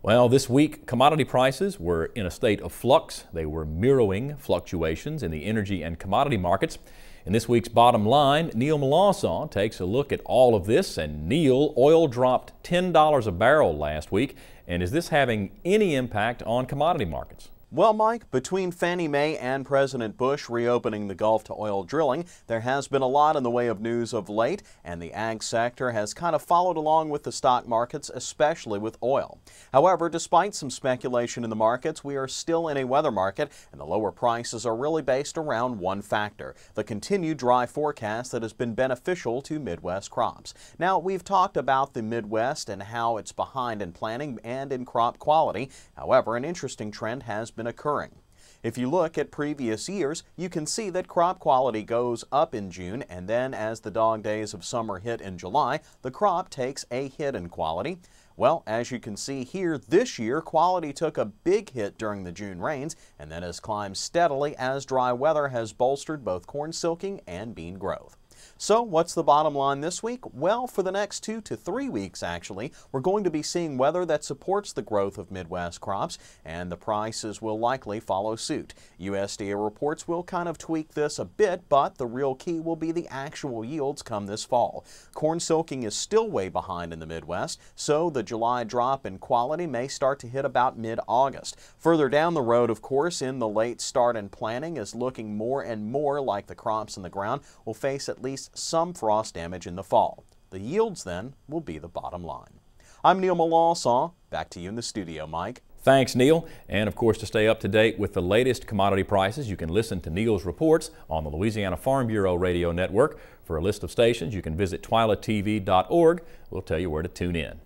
Well, this week, commodity prices were in a state of flux. They were mirroring fluctuations in the energy and commodity markets. In this week's Bottom Line, Neil Melanson takes a look at all of this. And Neil, oil dropped $10 a barrel last week. And is this having any impact on commodity markets? Well, Mike, between Fannie Mae and President Bush reopening the Gulf to oil drilling, there has been a lot in the way of news of late, and the ag sector has kind of followed along with the stock markets, especially with oil. However, despite some speculation in the markets, we are still in a weather market, and the lower prices are really based around one factor: the continued dry forecast that has been beneficial to Midwest crops. Now, we've talked about the Midwest and how it's behind in planting and in crop quality. However, an interesting trend has been occurring. If you look at previous years, you can see that crop quality goes up in June, and then as the dog days of summer hit in July, the crop takes a hit in quality. Well, as you can see here, this year quality took a big hit during the June rains and then has climbed steadily as dry weather has bolstered both corn silking and bean growth. So what's the bottom line this week? Well, for the next 2 to 3 weeks, actually, we're going to be seeing weather that supports the growth of Midwest crops, and the prices will likely follow suit. USDA reports will kind of tweak this a bit, but the real key will be the actual yields come this fall. Corn silking is still way behind in the Midwest, so the July drop in quality may start to hit about mid-August. Further down the road, of course, in the late start and planting is looking more and more like the crops in the ground will face at least some frost damage in the fall. The yields then will be the bottom line. I'm Neil Melanson. Back to you in the studio, Mike. Thanks, Neil. And of course, to stay up to date with the latest commodity prices, you can listen to Neil's reports on the Louisiana Farm Bureau radio network. For a list of stations, you can visit twilatv.org. We'll tell you where to tune in.